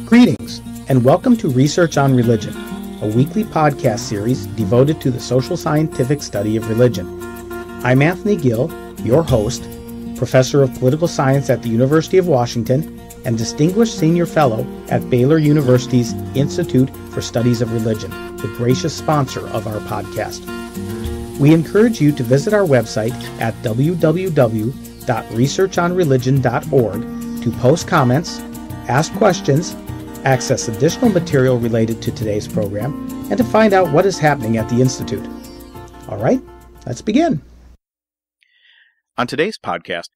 Greetings, and welcome to Research on Religion, a weekly podcast series devoted to the social scientific study of religion. I'm Anthony Gill, your host, Professor of Political Science at the University of Washington and Distinguished Senior Fellow at Baylor University's Institute for Studies of Religion, the gracious sponsor of our podcast. We encourage you to visit our website at www.researchonreligion.org to post comments, ask questions, access additional material related to today's program, and to find out what is happening at the Institute. All right, let's begin. On today's podcast,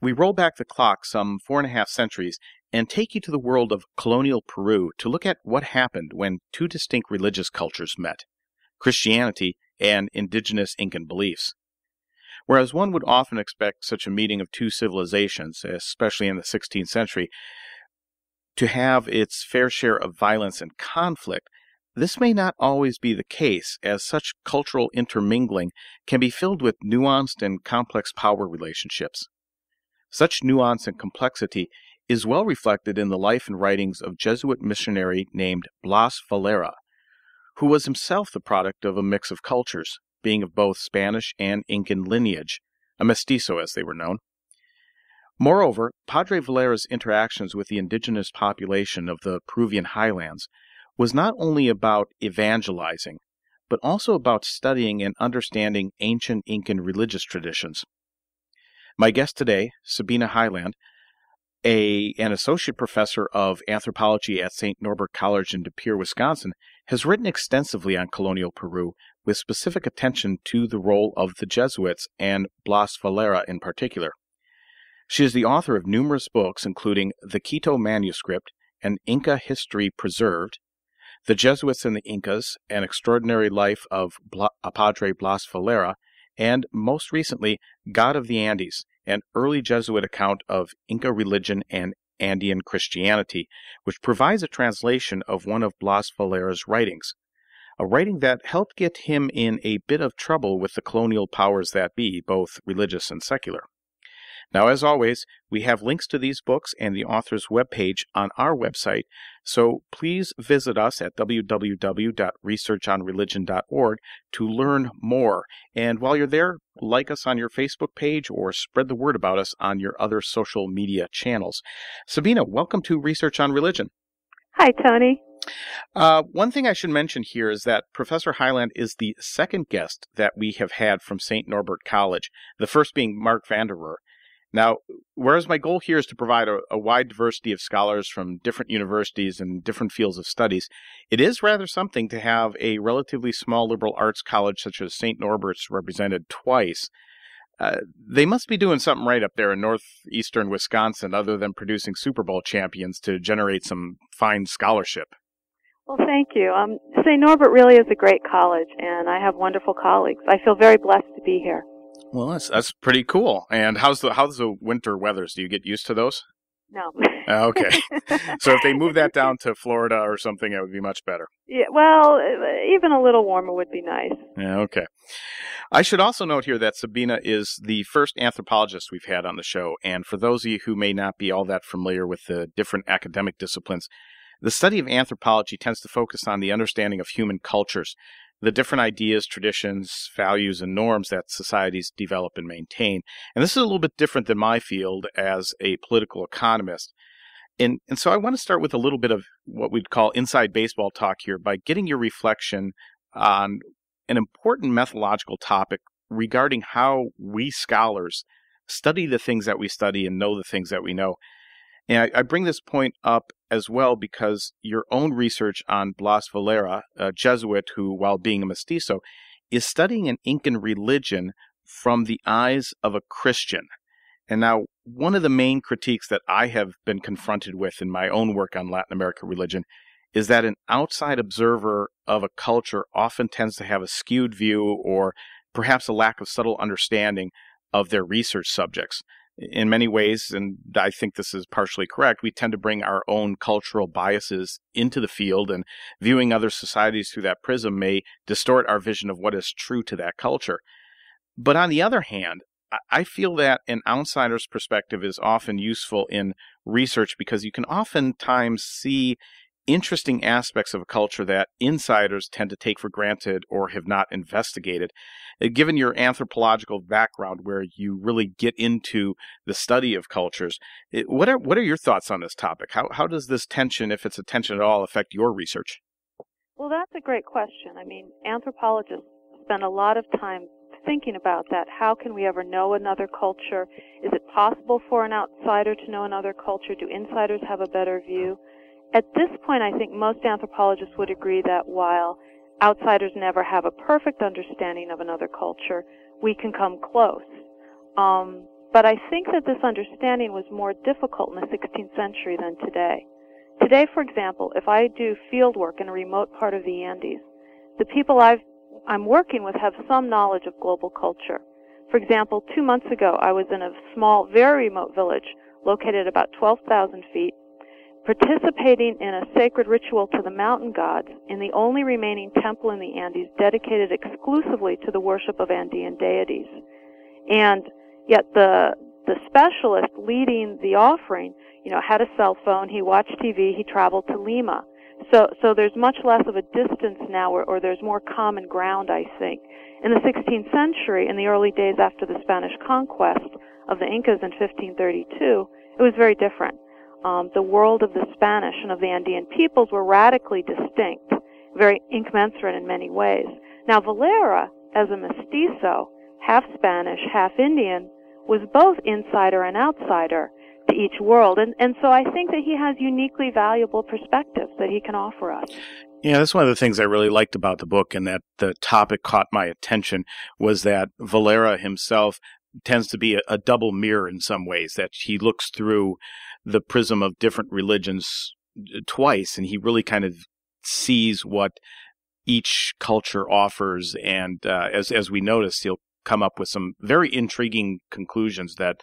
we roll back the clock some 4.5 centuries and take you to the world of colonial Peru to look at what happened when two distinct religious cultures met, Christianity and indigenous Incan beliefs. Whereas one would often expect such a meeting of two civilizations, especially in the 16th century, to have its fair share of violence and conflict, this may not always be the case, as such cultural intermingling can be filled with nuanced and complex power relationships. Such nuance and complexity is well reflected in the life and writings of Jesuit missionary named Valera, who was himself the product of a mix of cultures, being of both Spanish and Incan lineage, a mestizo as they were known. Moreover, Padre Valera's interactions with the indigenous population of the Peruvian highlands was not only about evangelizing, but also about studying and understanding ancient Incan religious traditions. My guest today, Sabine Hyland, an associate professor of anthropology at St. Norbert College in De Pere, Wisconsin, has written extensively on colonial Peru, with specific attention to the role of the Jesuits and Valero in particular. She is the author of numerous books, including The Quito Manuscript, An Inca History Preserved, The Jesuits and the Incas, An Extraordinary Life of Padre Valero, and most recently, God of the Andes, an early Jesuit account of Inca religion and Andean Christianity, which provides a translation of one of Valero's writings, a writing that helped get him in a bit of trouble with the colonial powers that be, both religious and secular. Now, as always, we have links to these books and the author's webpage on our website, so please visit us at www.researchonreligion.org to learn more. And while you're there, like us on your Facebook page or spread the word about us on your other social media channels. Sabine, welcome to Research on Religion. Hi, Tony. One thing I should mention here is that Professor Hyland is the second guest that we have had from St. Norbert College, the first being Mark Vanderer. Now, whereas my goal here is to provide a wide diversity of scholars from different universities and different fields of studies, it is rather something to have a relatively small liberal arts college such as St. Norbert's represented twice. They must be doing something right up there in northeastern Wisconsin other than producing Super Bowl champions to generate some fine scholarship. Well, thank you. St. Norbert really is a great college, and I have wonderful colleagues. I feel very blessed to be here. Well, that's pretty cool. And how's the winter weathers? Do you get used to those? No. Okay. So if they move that down to Florida or something, it would be much better. Yeah, well, even a little warmer would be nice. Yeah, okay. I should also note here that Sabine is the first anthropologist we've had on the show. And for those of you who may not be all that familiar with the different academic disciplines, the study of anthropology tends to focus on the understanding of human cultures, the different ideas, traditions, values, and norms that societies develop and maintain. And this is a little bit different than my field as a political economist. And so I want to start with a little bit of what we'd call inside baseball talk here by getting your reflection on an important methodological topic regarding how we scholars study the things that we study and know the things that we know. And I bring this point up as well because your own research on Blasolero, a Jesuit who, while being a mestizo, is studying an Incan religion from the eyes of a Christian. And now, one of the main critiques that I have been confronted with in my own work on Latin American religion is that an outside observer of a culture often tends to have a skewed view or perhaps a lack of subtle understanding of their research subjects. In many ways, and I think this is partially correct, we tend to bring our own cultural biases into the field, and viewing other societies through that prism may distort our vision of what is true to that culture. But on the other hand, I feel that an outsider's perspective is often useful in research because you can oftentimes see interesting aspects of a culture that insiders tend to take for granted or have not investigated. Given your anthropological background where you really get into the study of cultures, what are your thoughts on this topic? How does this tension, if it's a tension at all, affect your research? Well, that's a great question. I mean, anthropologists spend a lot of time thinking about that. How can we ever know another culture? Is it possible for an outsider to know another culture? Do insiders have a better view? At this point, I think most anthropologists would agree that while outsiders never have a perfect understanding of another culture, we can come close. But I think that this understanding was more difficult in the 16th century than today. Today, for example, if I do field work in a remote part of the Andes, the people I'm working with have some knowledge of global culture. For example, 2 months ago, I was in a small, very remote village located about 12,000 feet, participating in a sacred ritual to the mountain gods in the only remaining temple in the Andes dedicated exclusively to the worship of Andean deities. And yet the specialist leading the offering, had a cell phone, he watched TV, he traveled to Lima. So there's much less of a distance now, or there's more common ground, I think. In the 16th century, in the early days after the Spanish conquest of the Incas in 1532, it was very different. The world of the Spanish and of the Andean peoples were radically distinct, very incommensurate in many ways. Now, Valera, as a mestizo, half Spanish, half Indian, was both insider and outsider to each world. And so I think that he has uniquely valuable perspectives that he can offer us. Yeah, that's one of the things I really liked about the book, and that the topic caught my attention, was that Valera himself tends to be a double mirror in some ways, that he looks through the prism of different religions twice, and he really kind of sees what each culture offers. And as we noticed, he'll come up with some very intriguing conclusions that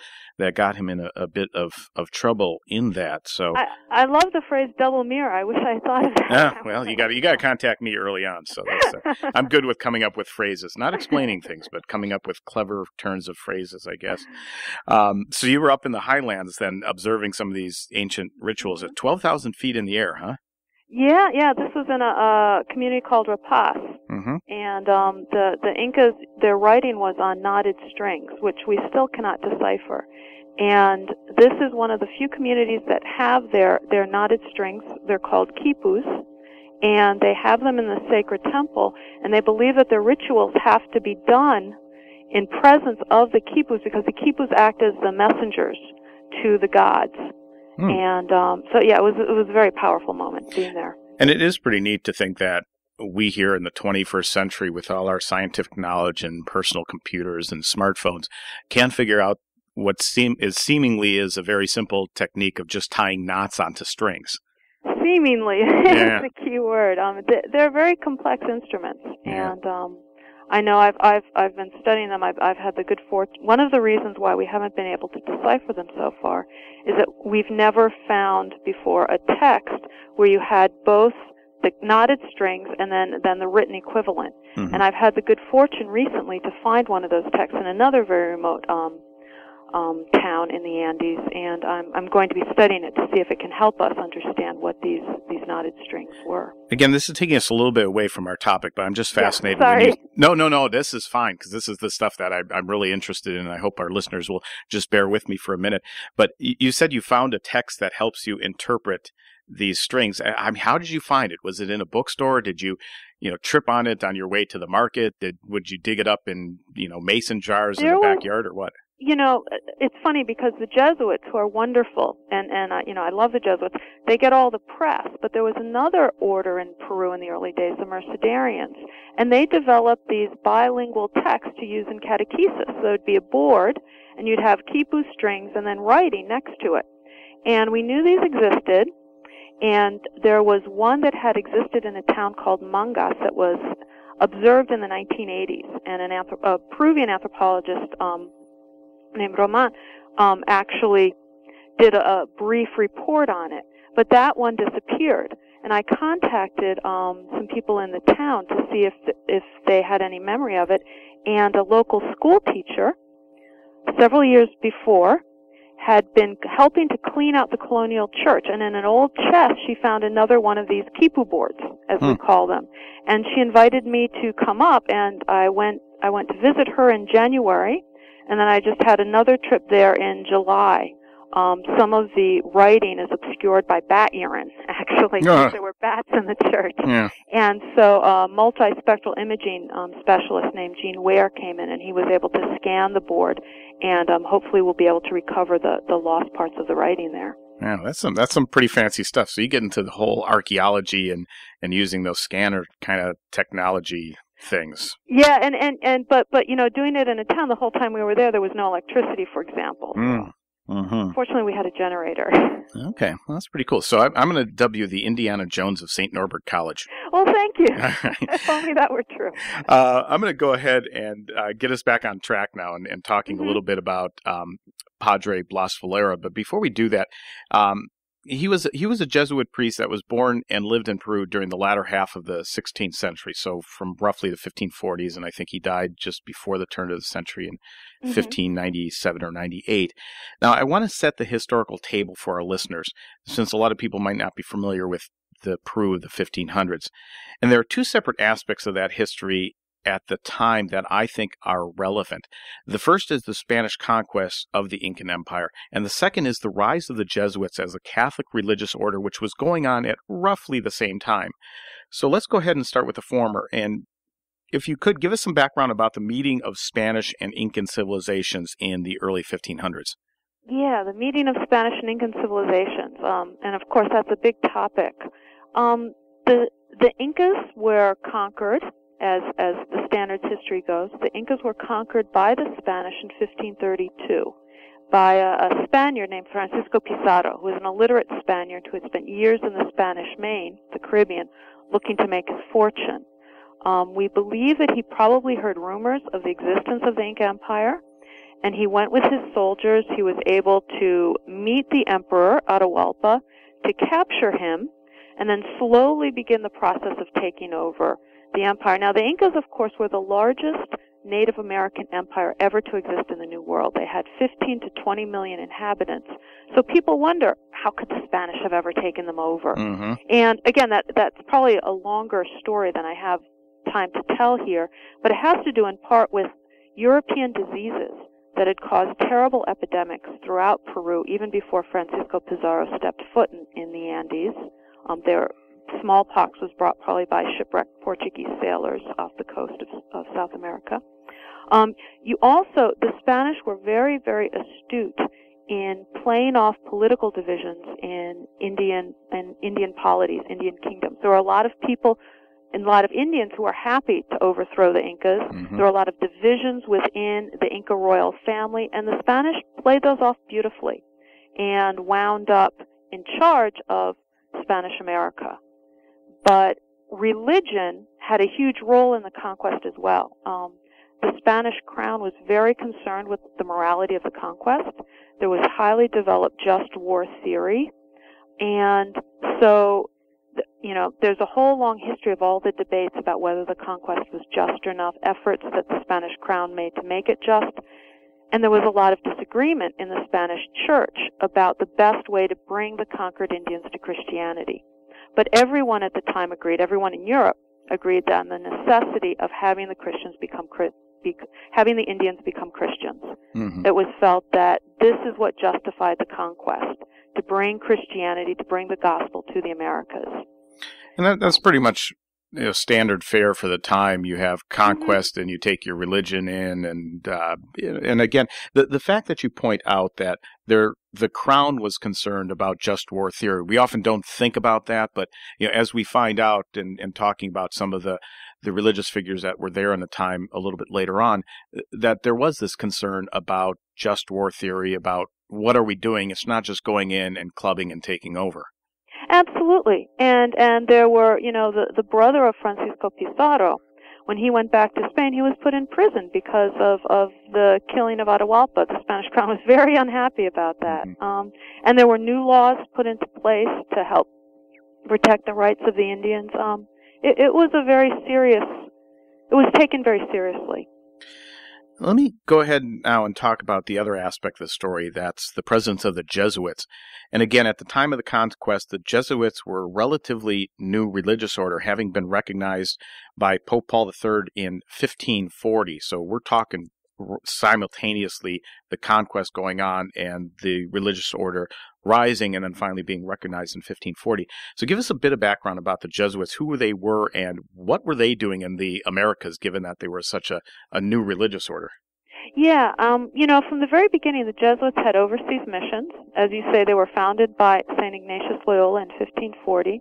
got him in a bit of trouble in that. So I love the phrase double mirror. I wish I thought of that. Yeah, well, you got to contact me early on. So that's, I'm good with coming up with phrases, not explaining things, but coming up with clever turns of phrases, I guess. So you were up in the highlands then, observing some of these ancient rituals at 12,000 feet in the air, huh? Yeah. This was in a community called Rapaz. Mm-hmm. And the Incas, their writing was on knotted strings, which we still cannot decipher. And this is one of the few communities that have their knotted strings. They're called quipus, and they have them in the sacred temple, and they believe that their rituals have to be done in presence of the quipus, because the quipus act as the messengers to the gods. And so it was a very powerful moment being there. And it is pretty neat to think that we here in the 21st century, with all our scientific knowledge and personal computers and smartphones, can figure out what seemingly is a very simple technique of just tying knots onto strings. Seemingly, yeah. That's the key word. They're very complex instruments, yeah. And I know I've been studying them. I've had the good fortune. One of the reasons why we haven't been able to decipher them so far is that we've never found before a text where you had both the knotted strings and then the written equivalent. Mm-hmm. And I've had the good fortune recently to find one of those texts in another very remote town in the Andes, and I'm going to be studying it to see if it can help us understand what these knotted strings were. Again, this is taking us a little bit away from our topic, but I'm just fascinated. Yeah, sorry. No, this is fine, because this is the stuff that I'm really interested in, and I hope our listeners will just bear with me for a minute. But you said you found a text that helps you interpret these strings. I mean, how did you find it? Was it in a bookstore? Did you trip on it on your way to the market? Would you dig it up in, mason jars in the backyard, or what? It's funny because the Jesuits, who are wonderful, and I love the Jesuits, they get all the press, but there was another order in Peru in the early days, the Mercedarians, and they developed these bilingual texts to use in catechesis. So it'd be a board, and you'd have quipu strings and then writing next to it. And we knew these existed, and there was one that had existed in a town called Mangas that was observed in the 1980s, and a Peruvian anthropologist named Roman actually did a brief report on it, but that one disappeared. And I contacted some people in the town to see if they had any memory of it, and a local school teacher several years before, had been helping to clean out the colonial church, and in an old chest she found another one of these quipu boards, as we call them. And she invited me to come up, and I went to visit her in January, and then I just had another trip there in July. Some of the writing is obscured by bat urine, actually, because there were bats in the church. Yeah. And so a multispectral imaging specialist named Gene Ware came in, and he was able to scan the board, and hopefully we'll be able to recover the lost parts of the writing there. Yeah, that's some pretty fancy stuff. So you get into the whole archaeology and using those scanner kind of technology things. Yeah, but doing it in a town the whole time we were there was no electricity, for example. So. Mm-hmm. Fortunately, we had a generator. Okay, well, that's pretty cool. So I'm going to dub you the Indiana Jones of St. Norbert College. Well, thank you. If only that were true. I'm going to go ahead and get us back on track now and talking a little bit about Padre Valero. But before we do that, he was a Jesuit priest that was born and lived in Peru during the latter half of the 16th century, so from roughly the 1540s, and I think he died just before the turn of the century in 1597 or 98. Now, I want to set the historical table for our listeners, since a lot of people might not be familiar with the Peru of the 1500s. And there are two separate aspects of that history at the time that I think are relevant. The first is the Spanish conquest of the Incan Empire, and the second is the rise of the Jesuits as a Catholic religious order, which was going on at roughly the same time. So let's go ahead and start with the former, and if you could, give us some background about the meeting of Spanish and Incan civilizations in the early 1500s. Yeah, the meeting of Spanish and Incan civilizations, and of course that's a big topic. The Incas were conquered, as the standards history goes. The Incas were conquered by the Spanish in 1532 by a Spaniard named Francisco Pizarro, who was an illiterate Spaniard who had spent years in the Spanish Main, the Caribbean, looking to make his fortune. We believe that he probably heard rumors of the existence of the Inca Empire, and he went with his soldiers. He was able to meet the Emperor, Atahualpa, to capture him, and then slowly begin the process of taking over the empire. Now, the Incas, of course, were the largest Native American empire ever to exist in the New World. They had 15 to 20 million inhabitants. So people wonder, how could the Spanish have ever taken them over? Mm-hmm. And again, that's probably a longer story than I have time to tell here, but it has to do in part with European diseases that had caused terrible epidemics throughout Peru, even before Francisco Pizarro stepped foot in the Andes. Smallpox was brought probably by shipwrecked Portuguese sailors off the coast of South America. The Spanish were very, very astute in playing off political divisions in Indian polities, Indian kingdoms. There were a lot of people and a lot of Indians who were happy to overthrow the Incas. Mm-hmm. There were a lot of divisions within the Inca royal family, and the Spanish played those off beautifully and wound up in charge of Spanish America. But religion had a huge role in the conquest as well. The Spanish crown was very concerned with the morality of the conquest. There was highly developed just war theory. And so, there's a whole long history of all the debates about whether the conquest was just or not, efforts that the Spanish crown made to make it just. And there was a lot of disagreement in the Spanish church about the best way to bring the conquered Indians to Christianity. But everyone at the time agreed, everyone in Europe agreed on the necessity of having having the Indians become Christians. Mm-hmm. It was felt that this is what justified the conquest, to bring Christianity, to bring the gospel to the Americas. And that's pretty much standard fare for the time. You have conquest, mm-hmm. and you take your religion in, and again, the fact that you point out that the crown was concerned about just war theory. We often don't think about that, but as we find out and talking about some of the religious figures that were there in the time a little bit later on, that there was this concern about just war theory, about what are we doing? It's not just going in and clubbing and taking over. Absolutely. And there were, the brother of Francisco Pizarro, when he went back to Spain, he was put in prison because of the killing of Atahualpa. The Spanish crown was very unhappy about that. Mm-hmm. And there were new laws put into place to help protect the rights of the Indians. It was taken very seriously. Let me go ahead now and talk about the other aspect of the story. That's the presence of the Jesuits. And again, at the time of the conquest, the Jesuits were a relatively new religious order, having been recognized by Pope Paul III in 1540. So we're talking simultaneously the conquest going on and the religious order rising and then finally being recognized in 1540. So give us a bit of background about the Jesuits, who they were and what were they doing in the Americas, given that they were such a new religious order? Yeah, from the very beginning, the Jesuits had overseas missions. As you say, they were founded by St. Ignatius Loyola in 1540.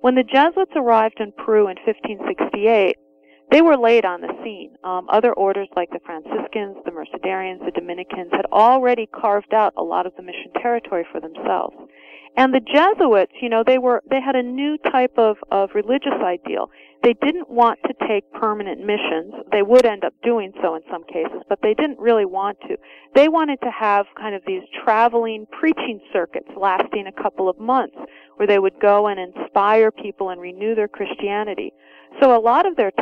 When the Jesuits arrived in Peru in 1568, they were late on the scene. Other orders like the Franciscans, the Mercedarians, the Dominicans had already carved out a lot of the mission territory for themselves. And the Jesuits, they had a new type of religious ideal. They didn't want to take permanent missions. They would end up doing so in some cases, but they didn't really want to. They wanted to have kind of these traveling preaching circuits lasting a couple of months where they would go and inspire people and renew their Christianity. So a lot of their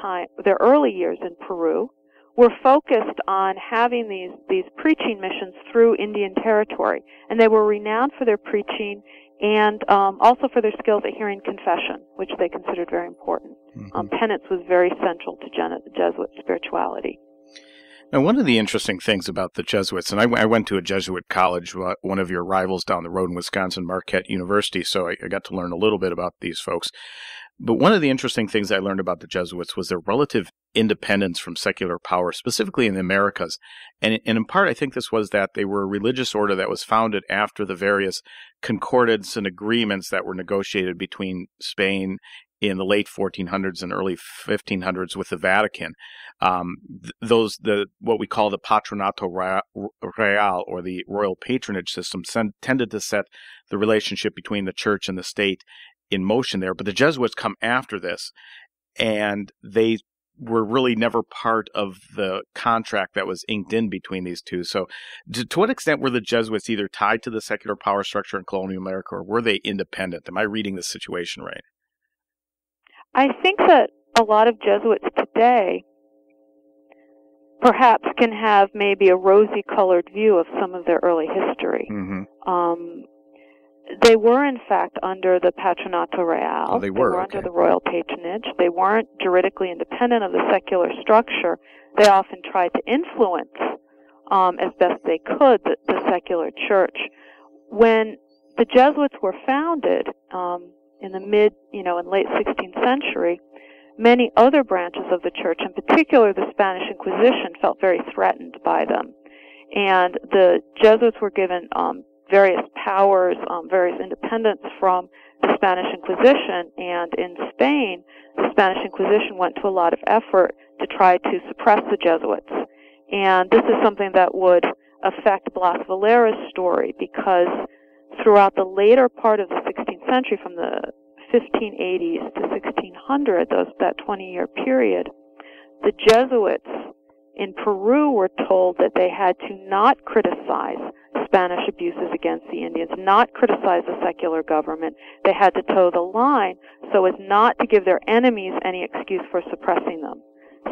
early years in Peru were focused on having these preaching missions through Indian territory. And they were renowned for their preaching and also for their skills at hearing confession, which they considered very important. Mm-hmm. Penance was very central to Jesuit spirituality. Now, one of the interesting things about the Jesuits, and I went to a Jesuit college, one of your rivals down the road in Wisconsin, Marquette University, so I got to learn a little bit about these folks. But one of the interesting things I learned about the Jesuits was their relative independence from secular power, specifically in the Americas. And in part, I think this was that they were a religious order that was founded after the various concordats and agreements that were negotiated between Spain in the late 1400s and early 1500s with the Vatican. What we call the Patronato Real, or the royal patronage system, tended to set the relationship between the church and the state in motion there. But the Jesuits come after this, and they were really never part of the contract that was inked in between these two. So to what extent were the Jesuits either tied to the secular power structure in colonial America, or were they independent? Am I reading this situation right? I think that a lot of Jesuits today perhaps can have maybe a rosy-colored view of some of their early history. Mm-hmm. They were, in fact, under the Patronato Real. Oh, they were under the royal patronage. They weren't juridically independent of the secular structure. They often tried to influence, as best they could, the secular church. When the Jesuits were founded in the late 16th century, many other branches of the church, in particular the Spanish Inquisition, felt very threatened by them. And the Jesuits were given various powers, various independence from the Spanish Inquisition. And in Spain, the Spanish Inquisition went to a lot of effort to try to suppress the Jesuits. And this is something that would affect Blasilero's story, because throughout the later part of the 16th century, from the 1580s to 1600, that 20-year period, the Jesuits in Peru were told that they had to not criticize Spanish abuses against the Indians, not criticize the secular government. They had to toe the line so as not to give their enemies any excuse for suppressing them.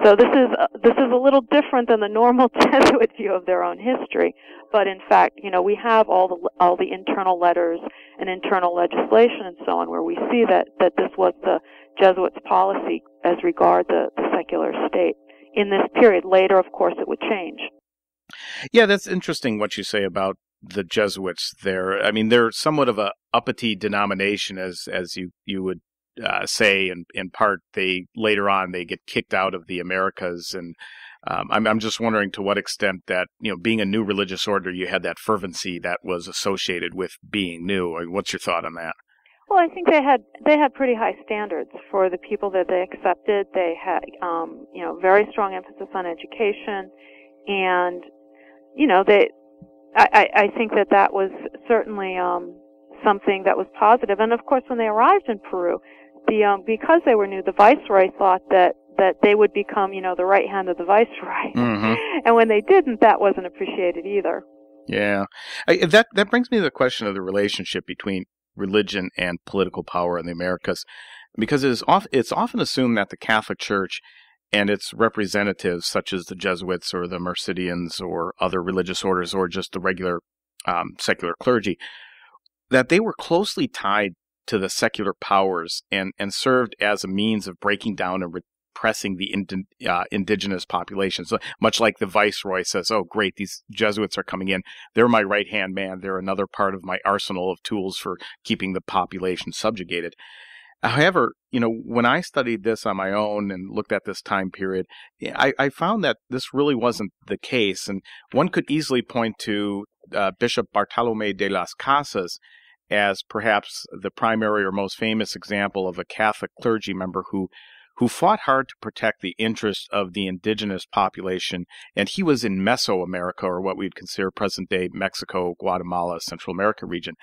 So this is a little different than the normal Jesuit view of their own history, but in fact, we have all the internal letters and internal legislation and so on, where we see that this was the Jesuits' policy as regard the secular state. In this period, later, of course, it would change. Yeah, that's interesting what you say about the Jesuits there. I mean, they're somewhat of a uppity denomination, as you would say. In part, later on they get kicked out of the Americas, and I'm just wondering to what extent that, being a new religious order, you had that fervency that was associated with being new. I mean, what's your thought on that? Well, I think they had pretty high standards for the people that they accepted. They had very strong emphasis on education, and I think that was certainly something that was positive. And of course, when they arrived in Peru, because they were new, the viceroy thought that they would become, the right hand of the viceroy. Mm-hmm. And when they didn't, that wasn't appreciated either. Yeah. That brings me to the question of the relationship between religion and political power in the Americas, because it's often assumed that the Catholic Church and its representatives, such as the Jesuits or the Mercidians or other religious orders or just the regular secular clergy, that they were closely tied to the secular powers and served as a means of breaking down and repressing the indigenous populations. So much like the viceroy says, oh, great, these Jesuits are coming in. They're my right-hand man. They're another part of my arsenal of tools for keeping the population subjugated. However, when I studied this on my own and looked at this time period, I found that this really wasn't the case. And one could easily point to Bishop Bartolomé de las Casas as perhaps the primary or most famous example of a Catholic clergy member who fought hard to protect the interests of the indigenous population. And he was in Mesoamerica, or what we'd consider present-day Mexico, Guatemala, Central America region.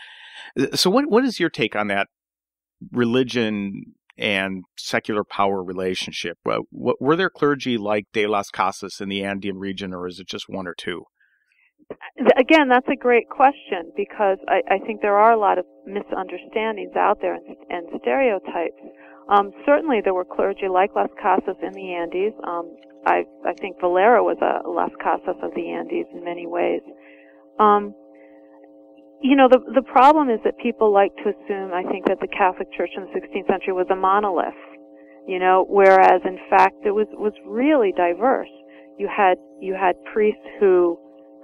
So what is your take on that religion and secular power relationship? Were there clergy like de las Casas in the Andean region, or is it just one or two? Again, that's a great question, because I think there are a lot of misunderstandings out there and stereotypes. Certainly there were clergy like Las Casas in the Andes. I think Valero was a Las Casas of the Andes in many ways. The problem is that people like to assume, I think, that the Catholic Church in the 16th century was a monolith, whereas in fact it was really diverse. You had priests who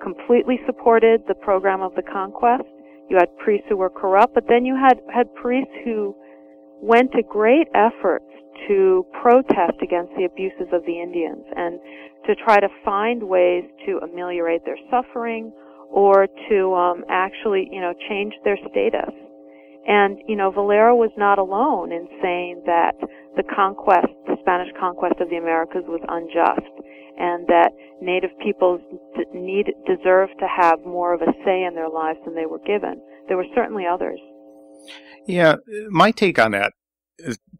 completely supported the program of the conquest. You had priests who were corrupt, but then you had priests who went to great efforts to protest against the abuses of the Indians and to try to find ways to ameliorate their suffering or to actually, change their status. And, Valero was not alone in saying that the Spanish conquest of the Americas was unjust, and that Native peoples deserve to have more of a say in their lives than they were given. There were certainly others. Yeah, my take on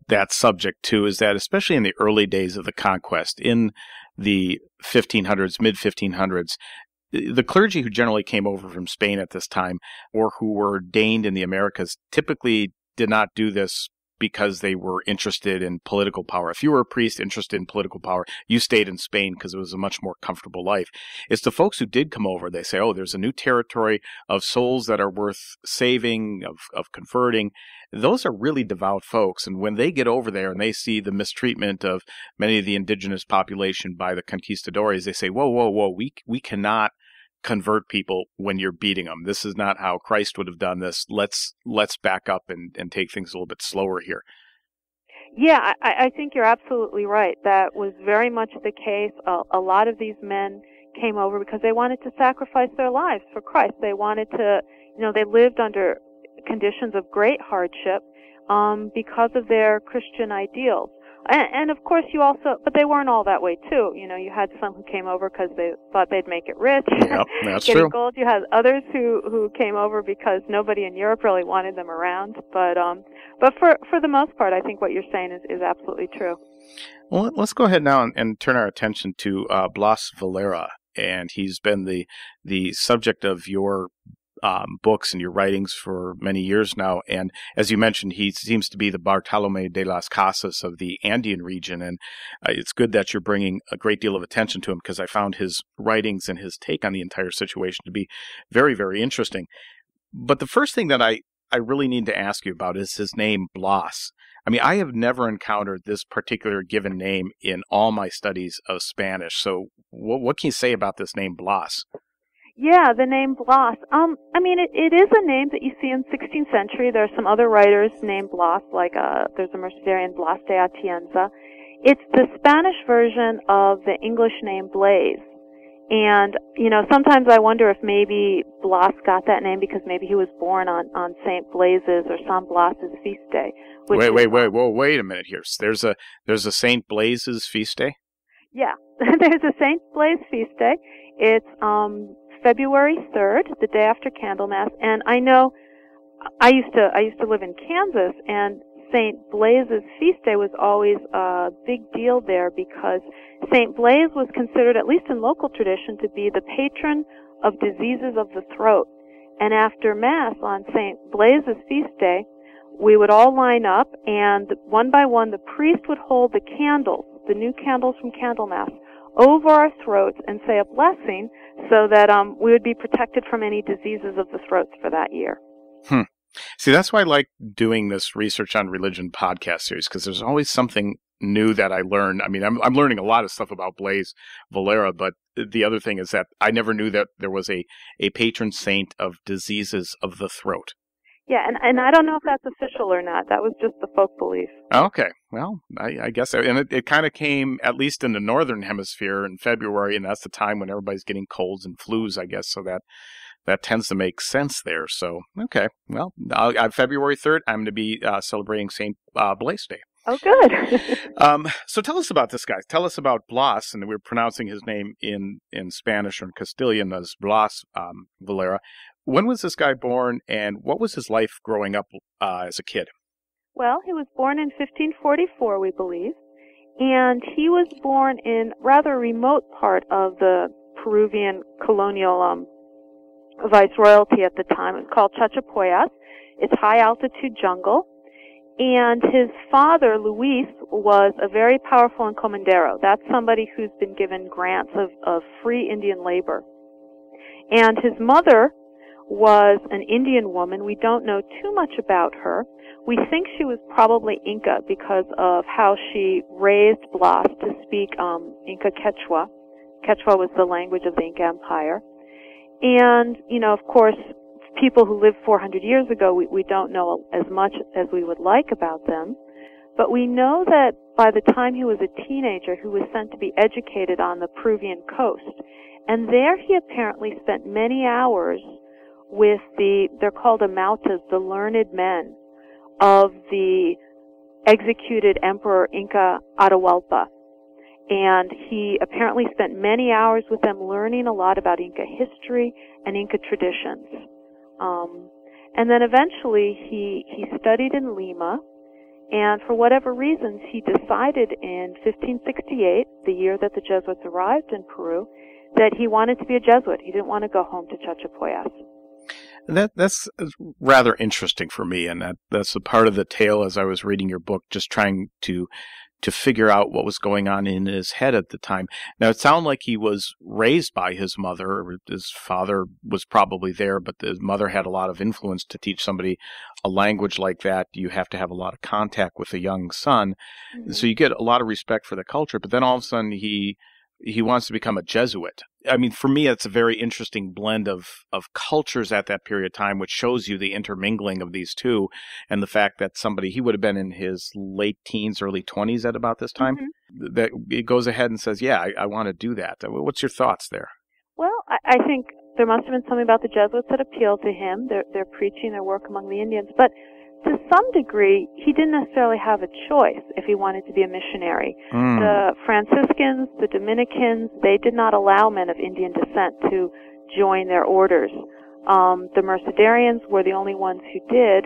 that subject, too, is that especially in the early days of the conquest, in the 1500s, mid-1500s, the clergy who generally came over from Spain at this time or who were ordained in the Americas typically did not do this because they were interested in political power. If you were a priest interested in political power, you stayed in Spain because it was a much more comfortable life. It's the folks who did come over. They say, oh, there's a new territory of souls that are worth saving, of converting. Those are really devout folks. And when they get over there and they see the mistreatment of many of the indigenous population by the conquistadores, they say, whoa, we cannot convert people when you're beating them. This is not how Christ would have done this. Let's back up and take things a little bit slower here. Yeah, I think you're absolutely right. That was very much the case. A lot of these men came over because they wanted to sacrifice their lives for Christ. They wanted to, they lived under conditions of great hardship because of their Christian ideals. And of course but they weren't all that way too. You had some who came over because they thought they'd make it rich. Yep, that's getting true. Gold. You had others who came over because nobody in Europe really wanted them around. But for the most part, I think what you're saying is absolutely true. Well, let's go ahead now and turn our attention to Blasolero, and he's been the subject of your books and your writings for many years now. And as you mentioned, he seems to be the Bartolomé de las Casas of the Andean region. And it's good that you're bringing a great deal of attention to him, because I found his writings and his take on the entire situation to be very, very interesting. But the first thing that I really need to ask you about is his name, Blaise. I mean, I have never encountered this particular given name in all my studies of Spanish. So what can you say about this name, Blaise? Yeah, the name Blaise. It is a name that you see in the 16th century. There are some other writers named Blaise, like there's a Mercedarian Blaise de Atienza. It's the Spanish version of the English name Blaise. And, sometimes I wonder if maybe Blaise got that name because maybe he was born on St. Blaise's or San Blas's feast day. Wait a minute here. There's a St. Blaise's feast day? Yeah, there's a St. Blaise feast day. It's February 3rd, the day after Candlemas, and I know I used to live in Kansas, and St. Blaise's feast day was always a big deal there because St. Blaise was considered, at least in local tradition, to be the patron of diseases of the throat. And after Mass on St. Blaise's feast day, we would all line up, and one by one the priest would hold the candles the new candles from Candlemas, over our throats and say a blessing so that we would be protected from any diseases of the throats for that year. See, that's why I like doing this Research on Religion podcast series, because there's always something new that I learn. I mean, I'm learning a lot of stuff about Blaise Valera, but the other thing is that I never knew that there was a patron saint of diseases of the throat. Yeah, and I don't know if that's official or not. That was just the folk belief. Okay, well, I guess, and it kind of came, at least in the northern hemisphere, in February, and that's the time when everybody's getting colds and flus, I guess, so that tends to make sense there. So, okay, well, February 3rd, I'm going to be celebrating St. Blaise Day. Oh, good. So tell us about this guy. Tell us about Blaise, and we're pronouncing his name in Spanish or in Castilian as Blaise Valera. When was this guy born, and what was his life growing up as a kid? Well, he was born in 1544, we believe, and he was born in rather a remote part of the Peruvian colonial viceroyalty at the time. It was called Chachapoyas. It's high-altitude jungle. And his father, Luis, was a very powerful encomendero. That's somebody who's been given grants of free Indian labor. And his mother was an Indian woman. We don't know too much about her. We think she was probably Inca because of how she raised Blaise to speak Inca Quechua. Quechua was the language of the Inca Empire. And, of course, people who lived 400 years ago, we don't know as much as we would like about them. But we know that by the time he was a teenager, he was sent to be educated on the Peruvian coast. And there he apparently spent many hours with they're called amautas, the learned men of the executed Emperor Inca Atahualpa. And he apparently spent many hours with them learning a lot about Inca history and Inca traditions. And then eventually he studied in Lima, and for whatever reasons he decided in 1568, the year that the Jesuits arrived in Peru, that he wanted to be a Jesuit. He didn't want to go home to Chachapoyas. That's rather interesting for me, and that's a part of the tale as I was reading your book, just trying to figure out what was going on in his head at the time. Now, it sounded like he was raised by his mother. His father was probably there, but his mother had a lot of influence. To teach somebody a language like that, you have to have a lot of contact with a young son. Mm-hmm. So you get a lot of respect for the culture, but then all of a sudden he wants to become a Jesuit. I mean, for me, it's a very interesting blend of cultures at that period of time, which shows you the intermingling of these two, and the fact that he would have been in his late teens, early 20s at about this time, mm-hmm. that it goes ahead and says, yeah, I want to do that. What's your thoughts there? Well, I think there must have been something about the Jesuits that appealed to him, their preaching, their work among the Indians, but to some degree, he didn't necessarily have a choice if he wanted to be a missionary. The Franciscans, the Dominicans, they did not allow men of Indian descent to join their orders. The Mercedarians were the only ones who did.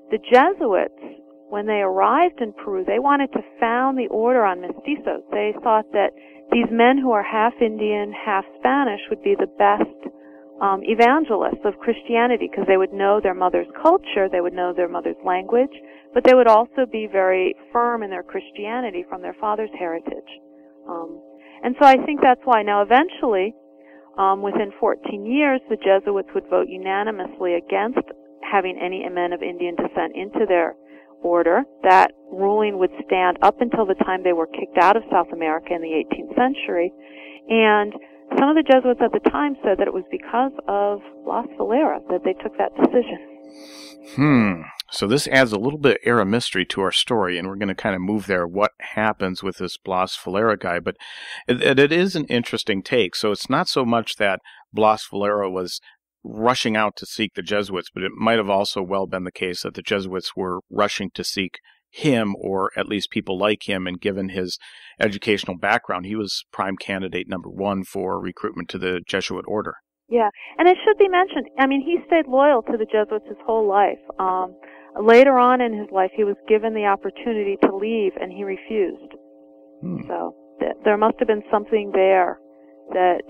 The Jesuits, when they arrived in Peru, they wanted to found the order on mestizos. They thought that these men who are half Indian, half Spanish would be the best evangelists of Christianity, because they would know their mother's culture, they would know their mother's language, but they would also be very firm in their Christianity from their father's heritage. And so I think that's why. Now, eventually, within 14 years, the Jesuits would vote unanimously against having any men of Indian descent into their order. That ruling would stand up until the time they were kicked out of South America in the 18th century. And some of the Jesuits at the time said that it was because of Blaise Valera that they took that decision. So this adds a little bit of air of mystery to our story, and we're going to kind of move there, what happens with this Blaise Valera guy. But it is an interesting take. So it's not so much that Blaise Valera was rushing out to seek the Jesuits, but it might have also well been the case that the Jesuits were rushing to seek him, or at least people like him, and given his educational background, he was prime candidate number one for recruitment to the Jesuit order. Yeah, and it should be mentioned, I mean, he stayed loyal to the Jesuits his whole life. Later on in his life, he was given the opportunity to leave, and he refused. So there must have been something there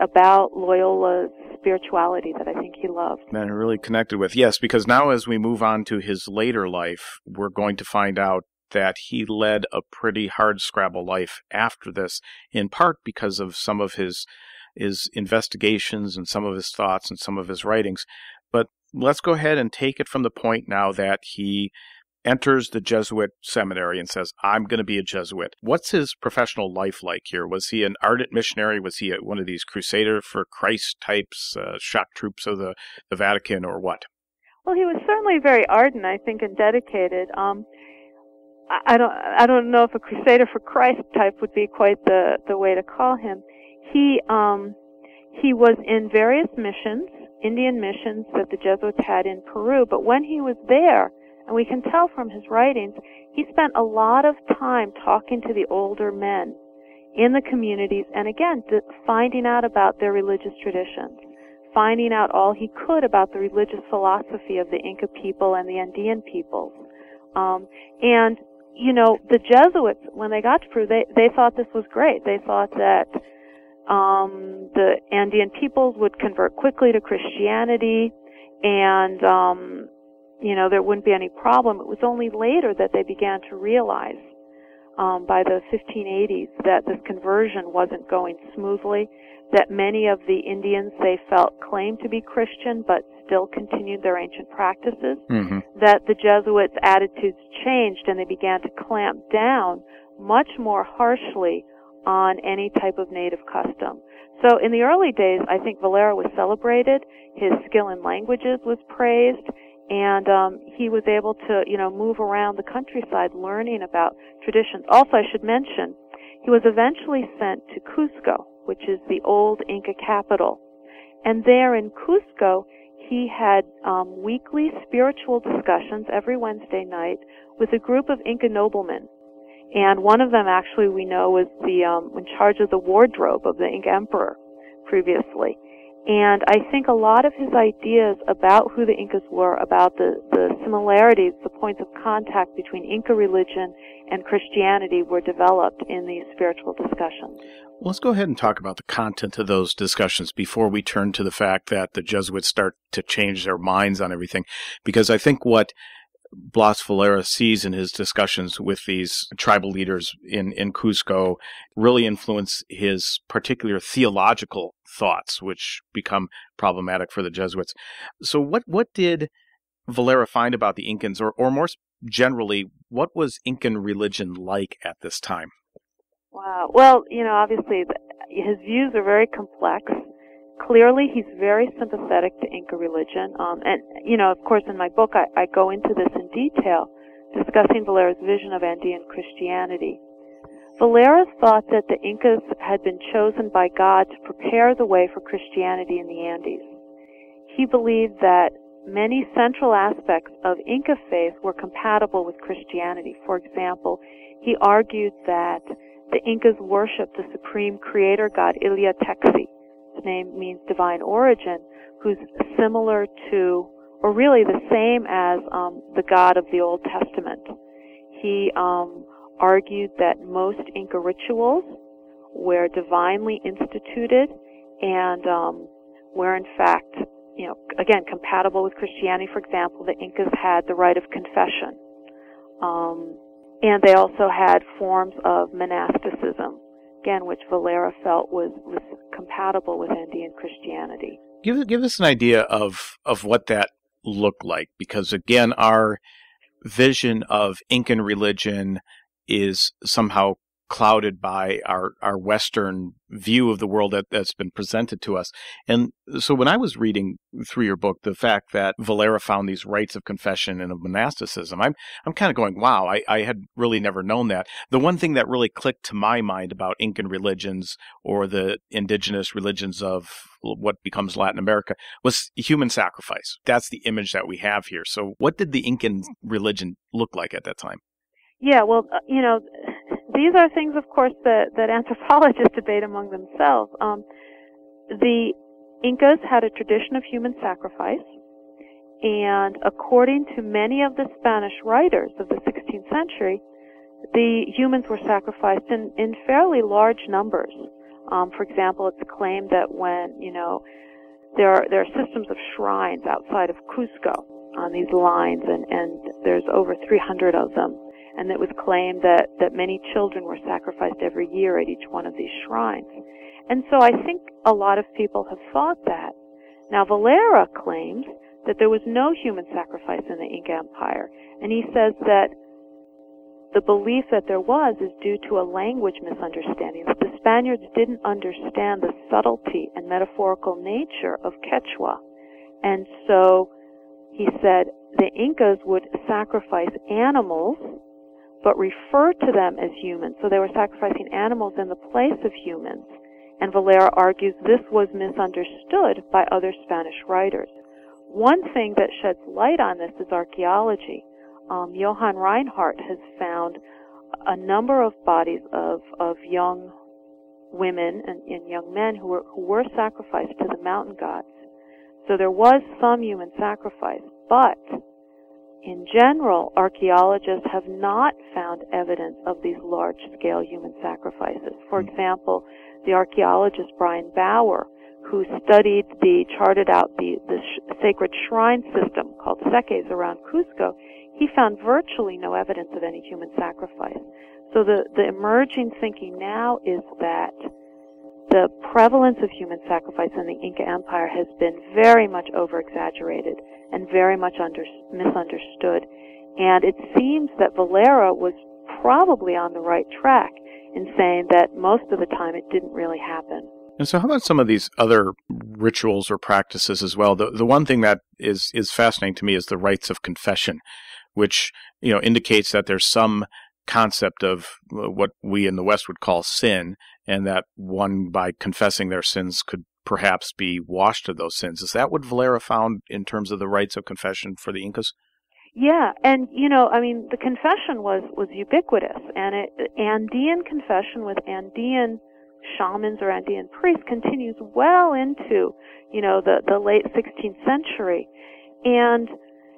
about Loyola's spirituality that I think he loved. And really connected with. Yes, because now as we move on to his later life, we're going to find out that he led a pretty hard-scrabble life after this, in part because of some of his investigations and some of his thoughts and some of his writings. But let's go ahead and take it from the point now that he enters the Jesuit seminary and says, I'm going to be a Jesuit. What's his professional life like here? Was he an ardent missionary? Was he one of these Crusader for Christ types, shock troops of the Vatican, or what? Well, he was certainly very ardent, I think, and dedicated. I don't know if a Crusader for Christ type would be quite the way to call him. He was in various missions, Indian missions that the Jesuits had in Peru, but when he was there, and we can tell from his writings, he spent a lot of time talking to the older men in the communities, and again, finding out about their religious traditions, finding out all he could about the religious philosophy of the Inca people and the Andean peoples. And, you know, the Jesuits, when they got to Peru, they thought this was great. They thought that the Andean peoples would convert quickly to Christianity, and you know, there wouldn't be any problem. It was only later that they began to realize, by the 1580s, that this conversion wasn't going smoothly, that many of the Indians they felt claimed to be Christian but still continued their ancient practices, that the Jesuits' attitudes changed and they began to clamp down much more harshly on any type of native custom. So in the early days, I think Valero was celebrated, his skill in languages was praised, and he was able to, you know, move around the countryside learning about traditions. Also, I should mention, he was eventually sent to Cusco, which is the old Inca capital. And there in Cusco, he had weekly spiritual discussions every Wednesday night with a group of Inca noblemen. And one of them, actually, we know was in charge of the wardrobe of the Inca Emperor previously. And I think a lot of his ideas about who the Incas were, about the similarities, the points of contact between Inca religion and Christianity were developed in these spiritual discussions. Well, let's go ahead and talk about the content of those discussions before we turn to the fact that the Jesuits start to change their minds on everything. Because I think what Valero sees in his discussions with these tribal leaders in Cusco really influence his particular theological thoughts, which become problematic for the Jesuits. So what did Valera find about the Incans, or more generally, what was Incan religion like at this time? Wow. Well, you know, obviously his views are very complex. Clearly, he's very sympathetic to Inca religion. And, you know, of course, in my book, I go into this in detail, discussing Valero's vision of Andean Christianity. Valera thought that the Incas had been chosen by God to prepare the way for Christianity in the Andes. He believed that many central aspects of Inca faith were compatible with Christianity. For example, he argued that the Incas worshipped the supreme creator god Ilya Texi. His name means divine origin, who's similar to, or really the same as, the God of the Old Testament. He argued that most Inca rituals were divinely instituted and were in fact, you know, again, compatible with Christianity. For example, the Incas had the rite of confession. And they also had forms of monasticism, again, which Valera felt was compatible with Andean Christianity. Give us an idea of what that looked like, because again, our vision of Incan religion is somehow clouded by our Western view of the world that's been presented to us. And so when I was reading through your book, the fact that Valera found these rites of confession and of monasticism, I'm kind of going, wow, I had really never known that. The one thing that really clicked to my mind about Incan religions or the indigenous religions of what becomes Latin America was human sacrifice. That's the image that we have here. So what did the Incan religion look like at that time? Yeah, well, you know, these are things, of course, that anthropologists debate among themselves. The Incas had a tradition of human sacrifice, and according to many of the Spanish writers of the 16th century, the humans were sacrificed in fairly large numbers. For example, it's claimed that when, you know, there are systems of shrines outside of Cusco on these lines, and there's over 300 of them. and it was claimed that many children were sacrificed every year at each one of these shrines. And so I think a lot of people have thought that. Now, Valera claims that there was no human sacrifice in the Inca Empire, and he says that the belief that there was is due to a language misunderstanding, that the Spaniards didn't understand the subtlety and metaphorical nature of Quechua. And so he said the Incas would sacrifice animals, but refer to them as humans. So they were sacrificing animals in the place of humans. And Valera argues this was misunderstood by other Spanish writers. One thing that sheds light on this is archaeology. Johann Reinhardt has found a number of bodies of young women and young men who were sacrificed to the mountain gods. So there was some human sacrifice, but in general, archaeologists have not found evidence of these large-scale human sacrifices. For example, the archaeologist Brian Bauer, who charted out the sacred shrine system called Seques around Cusco, he found virtually no evidence of any human sacrifice. So the emerging thinking now is that the prevalence of human sacrifice in the Inca Empire has been very much over-exaggerated and very much misunderstood. And it seems that Valera was probably on the right track in saying that most of the time it didn't really happen. And so how about some of these other rituals or practices as well? The one thing that is fascinating to me is the rites of confession, which, indicates that there's some concept of what we in the West would call sin, and that one, by confessing their sins, could perhaps be washed of those sins. Is that what Valera found in terms of the rites of confession for the Incas? Yeah, and the confession was ubiquitous, and Andean confession with Andean shamans or Andean priests continues well into, the late 16th century. And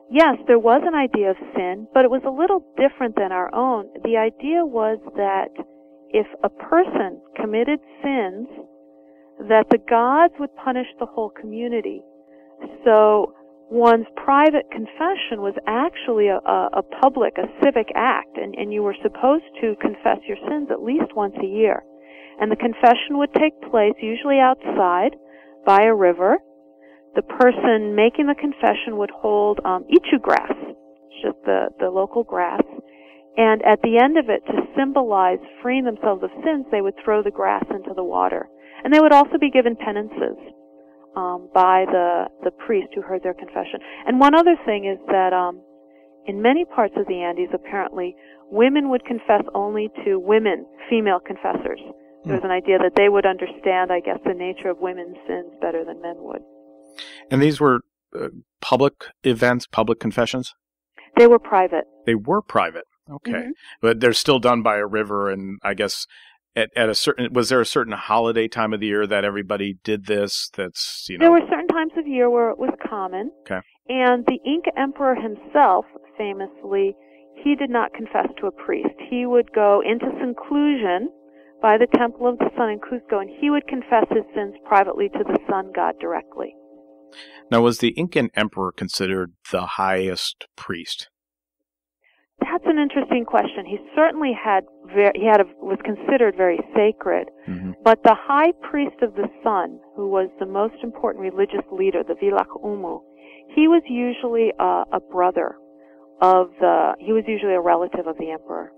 yes, there was an idea of sin, but it was a little different than our own. The idea was that if a person committed sins, that the gods would punish the whole community. So one's private confession was actually a public, a civic act, and you were supposed to confess your sins at least once a year. And the confession would take place usually outside by a river. The person making the confession would hold ichu grass, just the local grass, and at the end of it, to symbolize freeing themselves of sins, they would throw the grass into the water. And they would also be given penances by the priest who heard their confession. And one other thing is that in many parts of the Andes, apparently, women would confess only to women, female confessors. There was an idea that they would understand, I guess, the nature of women's sins better than men would. And these were public events, public confessions? They were private. They were private. Okay. Mm-hmm. But they're still done by a river, and I guess at a certain, was there a certain holiday time of the year that everybody did this? That's, There were certain times of year where it was common. Okay. And the Inca Emperor himself, famously, he did not confess to a priest. He would go into seclusion by the Temple of the Sun in Cusco, and he would confess his sins privately to the sun god directly. Now, was the Incan Emperor considered the highest priest? That's an interesting question. He certainly was considered very sacred, but the high priest of the sun, who was the most important religious leader, the Vilak Umu, he was usually a brother he was usually a relative of the emperor.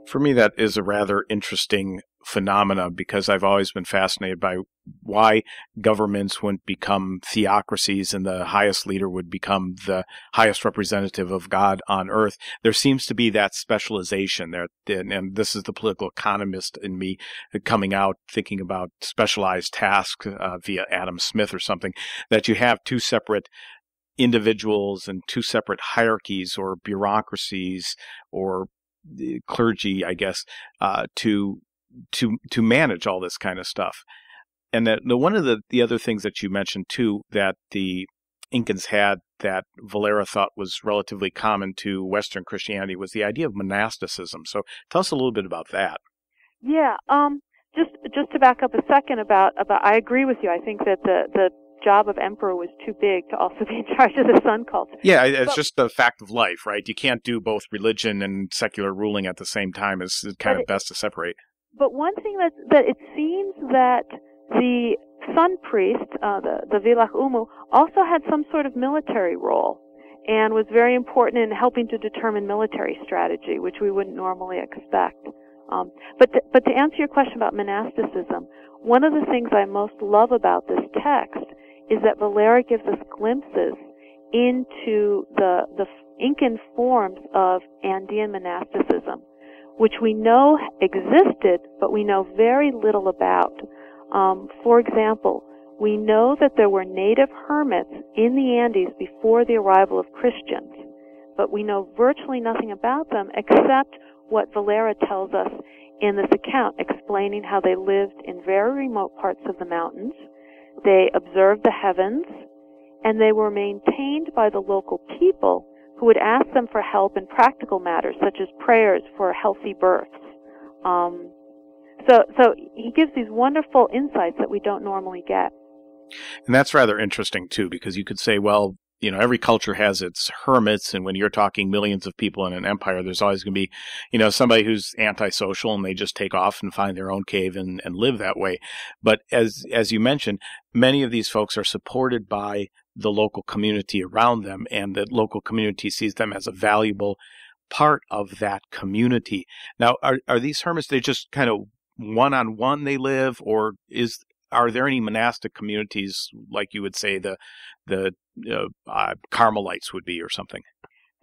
For me, that is a rather interesting phenomena, because I've always been fascinated by why governments wouldn't become theocracies and the highest leader would become the highest representative of God on earth. There seems to be that specialization there, and this is the political economist in me coming out, thinking about specialized tasks via Adam Smith or something, that you have two separate individuals and two separate hierarchies or bureaucracies or clergy, I guess, to manage all this kind of stuff. And that one of the other things that you mentioned too, that the Incans had that Valera thought was relatively common to Western Christianity, was the idea of monasticism. So tell us a little bit about that. Yeah, just to back up a second about I agree with you. I think that the job of emperor was too big to also be in charge of the sun cult. Yeah, it's just the fact of life, right? You can't do both religion and secular ruling at the same time. It's kind of best to separate. But one thing that it seems that the sun priest, the Vilach Umu, also had some sort of military role and was very important in helping to determine military strategy, which we wouldn't normally expect. But to answer your question about monasticism, one of the things I most love about this text is that Valera gives us glimpses into the Incan forms of Andean monasticism, which we know existed, but we know very little about. For example, we know that there were native hermits in the Andes before the arrival of Christians, but we know virtually nothing about them except what Valera tells us in this account, explaining how they lived in very remote parts of the mountains. They observed the heavens, and they were maintained by the local people who would ask them for help in practical matters, such as prayers for healthy births. So he gives these wonderful insights that we don't normally get. And that's rather interesting, too, because you could say, well, you know, every culture has its hermits, and when you're talking millions of people in an empire, there's always going to be, you know, somebody who's antisocial and they just take off and find their own cave and live that way. But as you mentioned, many of these folks are supported by the local community around them, and the local community sees them as a valuable part of that community. Now, are these hermits, they just kind of one-on-one they live, or are there any monastic communities, like you would say the Carmelites would be or something?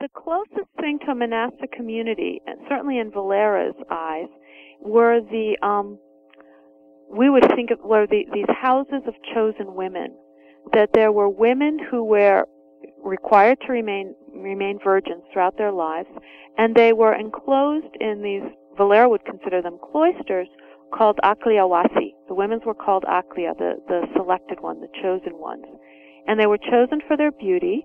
The closest thing to a monastic community, and certainly in Valera's eyes, were these houses of chosen women. That there were women who were required to remain virgins throughout their lives, and they were enclosed in these, Valera would consider them cloisters, called Akliawasi. The women's were called Aklia, the selected one, the chosen ones. And they were chosen for their beauty.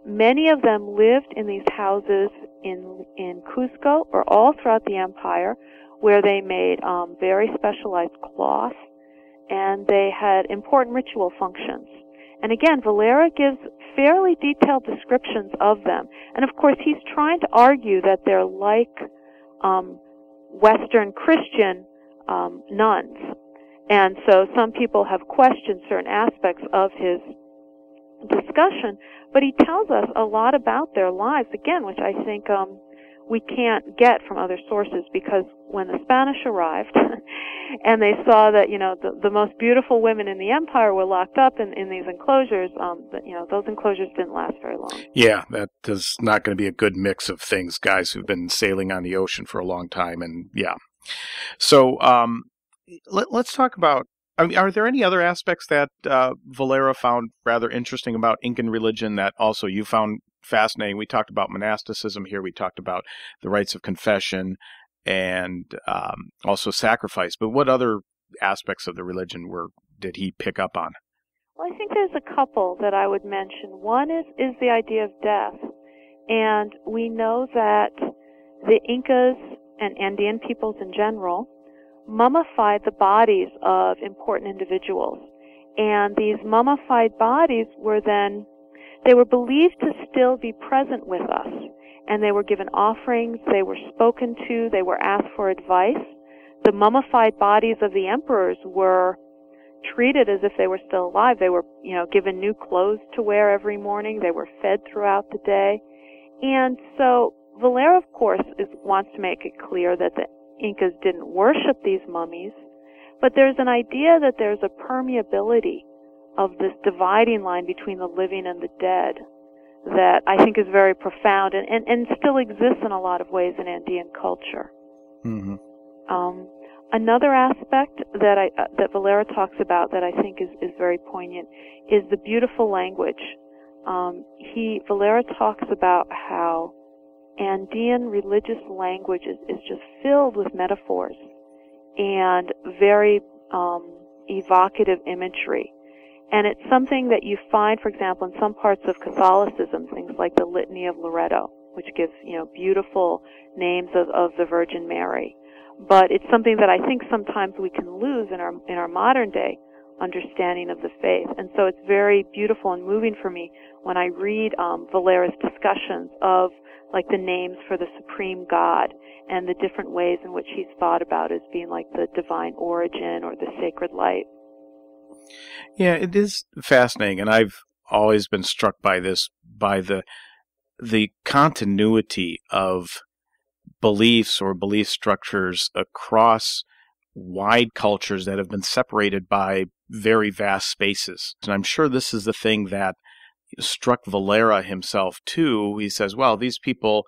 Many of them lived in these houses in Cusco or all throughout the empire, where they made very specialized cloth, and they had important ritual functions. And again, Valera gives fairly detailed descriptions of them. And of course, he's trying to argue that they're like Western Christian nuns. And so some people have questioned certain aspects of his discussion, but he tells us a lot about their lives, again, which I think we can't get from other sources, because when the Spanish arrived and they saw that, you know, the most beautiful women in the empire were locked up in these enclosures, you know, those enclosures didn't last very long. Yeah, that is not going to be a good mix of things, guys who've been sailing on the ocean for a long time. And yeah. So let's talk about, I mean, are there any other aspects that Valera found rather interesting about Incan religion that also you found fascinating? We talked about monasticism here. We talked about the rites of confession and also sacrifice. But what other aspects of the religion did he pick up on? Well, I think there's a couple that I would mention. One is the idea of death. And we know that the Incas and Andean peoples in general mummified the bodies of important individuals. And these mummified bodies were believed to still be present with us. And they were given offerings, they were spoken to, they were asked for advice. The mummified bodies of the emperors were treated as if they were still alive. They were, you know, given new clothes to wear every morning. They were fed throughout the day. And so Valera, of course, wants to make it clear that the Incas didn't worship these mummies, but there's an idea that there's a permeability of this dividing line between the living and the dead that I think is very profound and still exists in a lot of ways in Andean culture. Mm-hmm. Another aspect that Valera talks about that I think is very poignant is the beautiful language. Valera talks about how Andean religious language is just filled with metaphors and very evocative imagery. And it's something that you find, for example, in some parts of Catholicism, things like the Litany of Loreto, which gives, you know, beautiful names of the Virgin Mary. But it's something that I think sometimes we can lose in our modern day understanding of the faith. And so it's very beautiful and moving for me when I read Valera's discussions of like the names for the supreme God and the different ways in which he's thought about as being like the divine origin or the sacred light. Yeah, it is fascinating, and I've always been struck by this, by the continuity of beliefs or belief structures across wide cultures that have been separated by very vast spaces. And I'm sure this is the thing that struck Valera himself too. He says, well, these people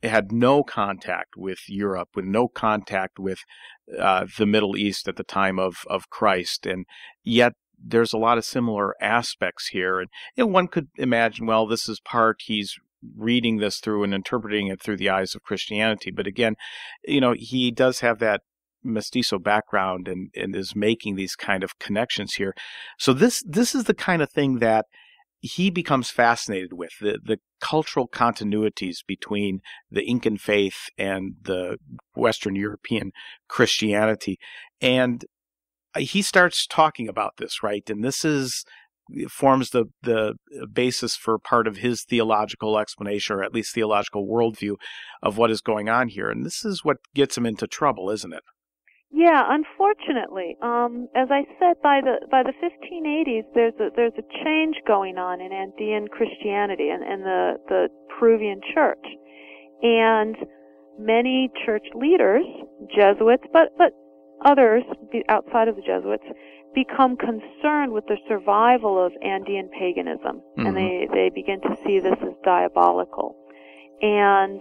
had no contact with Europe, with no contact with the Middle East at the time of Christ, and yet there's a lot of similar aspects here. And one could imagine, well, this is he's reading this through and interpreting it through the eyes of Christianity. But again, he does have that mestizo background and is making these kind of connections here. So this is the kind of thing that he becomes fascinated with, the cultural continuities between the Incan faith and the Western European Christianity. And he starts talking about this, right? And this forms the basis for part of his theological explanation, or at least theological worldview of what is going on here. And this is what gets him into trouble, isn't it? Yeah, unfortunately, as I said, by the 1580s, there's a change going on in Andean Christianity and the Peruvian church, and many church leaders, Jesuits, but others outside of the Jesuits, become concerned with the survival of Andean paganism, mm-hmm. and they begin to see this as diabolical, and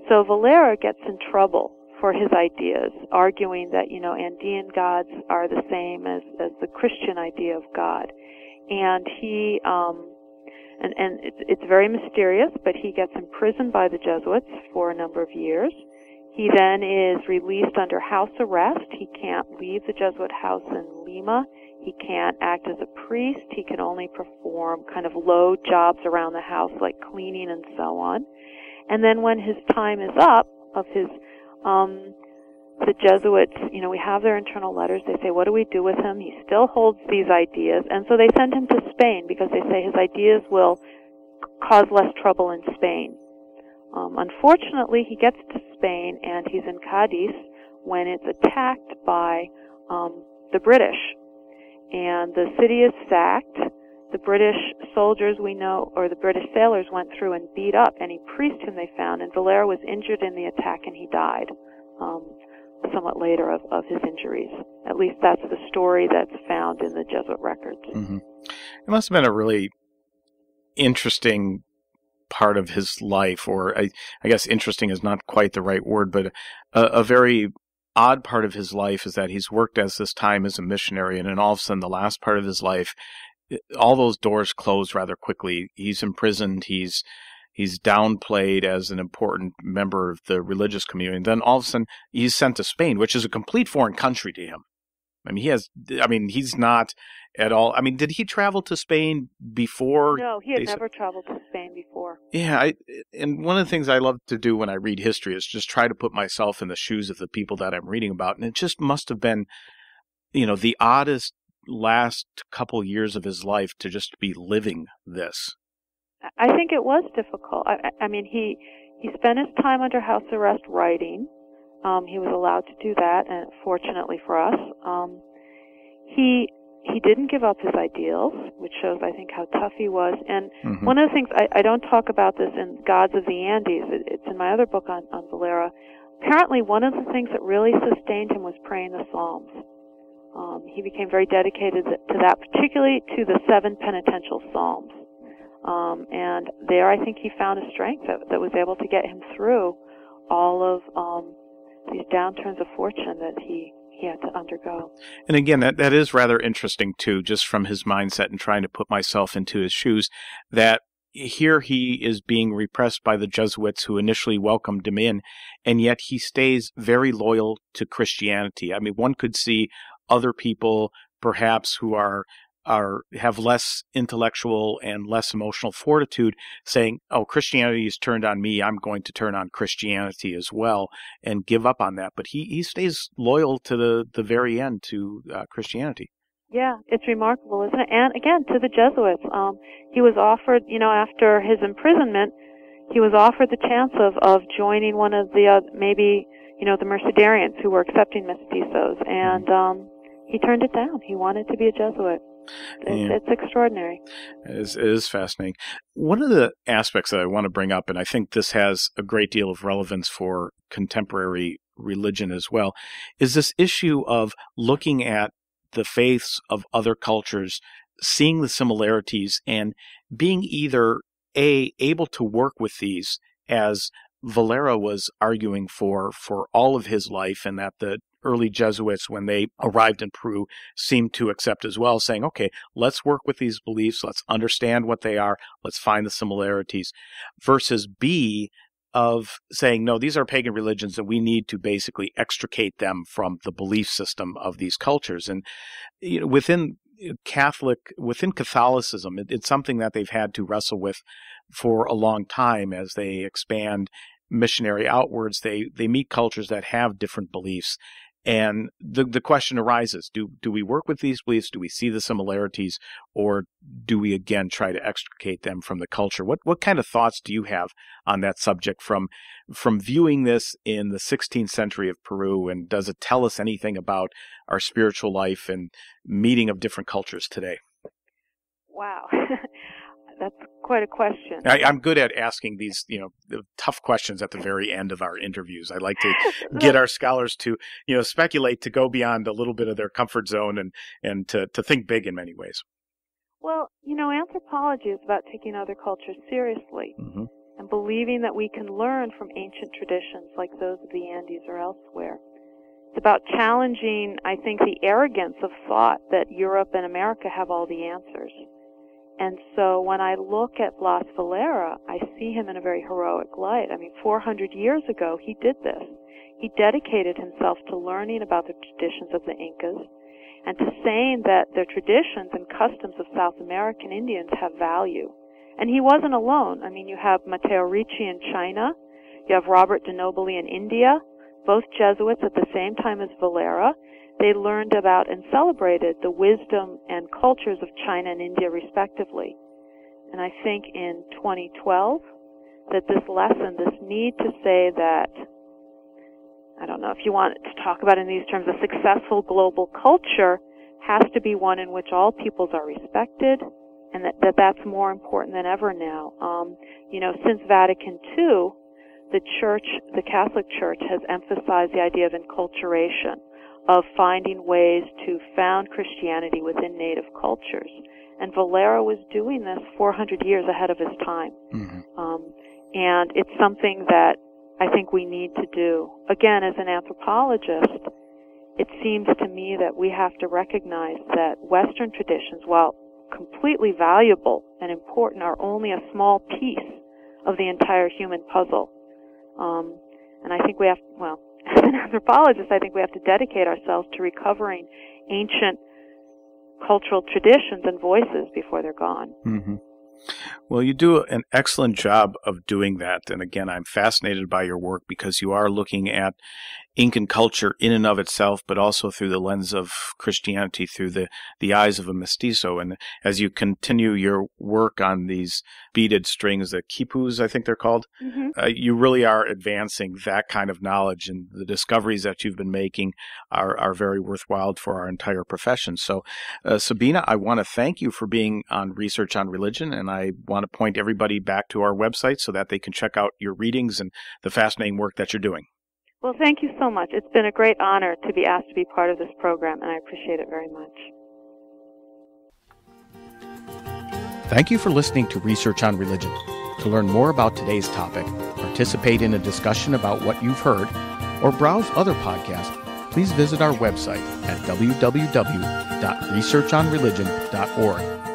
so Valera gets in trouble for his ideas, arguing that, Andean gods are the same as the Christian idea of God. And he, and it's very mysterious, but he gets imprisoned by the Jesuits for a number of years. He then is released under house arrest. He can't leave the Jesuit house in Lima. He can't act as a priest. He can only perform kind of low jobs around the house, like cleaning and so on. And then when his time is up of his the Jesuits, we have their internal letters. They say, what do we do with him? He still holds these ideas. And so they send him to Spain because they say his ideas will cause less trouble in Spain. Unfortunately, he gets to Spain and he's in Cadiz when it's attacked by the British. And the city is sacked. The British soldiers or the British sailors went through and beat up any priest whom they found, and Valero was injured in the attack and he died somewhat later of his injuries. At least that's the story that's found in the Jesuit records. Mm-hmm. It must have been a really interesting part of his life, or I guess interesting is not quite the right word, but a very odd part of his life is that he's worked as this time as a missionary, and then all of a sudden the last part of his life, all those doors close rather quickly. He's imprisoned. He's downplayed as an important member of the religious community. And then all of a sudden he's sent to Spain, which is a complete foreign country to him. He's not at all. Did he travel to Spain before? No, he had never traveled to Spain before. Yeah. And one of the things I love to do when I read history is just try to put myself in the shoes of the people that I'm reading about. And it just must have been, the oddest last couple years of his life to just be living this. I think it was difficult. He spent his time under house arrest writing. He was allowed to do that, and fortunately for us, he didn't give up his ideals, which shows, I think, how tough he was. And mm-hmm. one of the things, I don't talk about this in Gods of the Andes, it's in my other book on Valera. Apparently, one of the things that really sustained him was praying the Psalms. He became very dedicated to that, particularly to the 7 penitential Psalms. And there I think he found a strength that was able to get him through all of these downturns of fortune that he had to undergo. And again, that is rather interesting too, just from his mindset and trying to put myself into his shoes, that here he is being repressed by the Jesuits who initially welcomed him in, and yet he stays very loyal to Christianity. One could see other people perhaps who have less intellectual and less emotional fortitude saying, oh, Christianity has turned on me, I'm going to turn on Christianity as well, and give up on that. But he stays loyal to the very end to Christianity. Yeah, it's remarkable, isn't it? And again, to the Jesuits, he was offered, after his imprisonment, he was offered the chance of joining one of the maybe, the Mercedarians who were accepting mestizos, and he turned it down. He wanted to be a Jesuit. It's extraordinary. It is fascinating. One of the aspects that I want to bring up, and I think this has a great deal of relevance for contemporary religion as well, is this issue of looking at the faiths of other cultures, seeing the similarities, and being either able to work with these, as Valero was arguing for all of his life, and that the early Jesuits, when they arrived in Peru, seemed to accept as well, saying, okay, let's work with these beliefs, let's understand what they are, let's find the similarities, versus B, of saying, no, these are pagan religions and we need to basically extricate them from the belief system of these cultures. And within Catholicism, it's something that they've had to wrestle with for a long time as they expand missionary outwards. They meet cultures that have different beliefs. And the question arises, do we work with these beliefs? Do we see the similarities? Or do we, again, try to extricate them from the culture? What kind of thoughts do you have on that subject from viewing this in the 16th century of Peru? And does it tell us anything about our spiritual life and meeting of different cultures today? Wow. That's quite a question. I'm good at asking these, the tough questions at the very end of our interviews. I like to get our scholars to, speculate, to go beyond a little bit of their comfort zone and to think big in many ways. Well, anthropology is about taking other cultures seriously and believing that we can learn from ancient traditions like those of the Andes or elsewhere. It's about challenging, I think, the arrogance of thought that Europe and America have all the answers. And so when I look at Blasolero, I see him in a very heroic light. 400 years ago, he did this. He dedicated himself to learning about the traditions of the Incas and to saying that their traditions and customs of South American Indians have value. And he wasn't alone. You have Matteo Ricci in China. You have Robert de Nobili in India, both Jesuits at the same time as Valera. They learned about and celebrated the wisdom and cultures of China and India respectively. And I think in 2012 that this lesson, this need to say that, I don't know if you want to talk about in these terms, a successful global culture has to be one in which all peoples are respected, and that's more important than ever now. Since Vatican II, the Catholic Church has emphasized the idea of enculturation, of finding ways to found Christianity within native cultures. And Valero was doing this 400 years ahead of his time. And it's something that I think we need to do. Again, as an anthropologist, it seems to me that we have to recognize that Western traditions, while completely valuable and important, are only a small piece of the entire human puzzle. And I think we have, as an anthropologist, I think we have to dedicate ourselves to recovering ancient cultural traditions and voices before they're gone. Well, you do an excellent job of doing that. And again, I'm fascinated by your work because you are looking at Incan culture in and of itself, but also through the lens of Christianity, through the eyes of a mestizo. And as you continue your work on these beaded strings, the quipus, I think they're called, you really are advancing that kind of knowledge, and the discoveries that you've been making are very worthwhile for our entire profession. So, Sabine, I want to thank you for being on Research on Religion, and I want to point everybody back to our website so that they can check out your readings and the fascinating work that you're doing. Well, thank you so much. It's been a great honor to be asked to be part of this program, and I appreciate it very much. Thank you for listening to Research on Religion. To learn more about today's topic, participate in a discussion about what you've heard, or browse other podcasts, please visit our website at www.researchonreligion.org.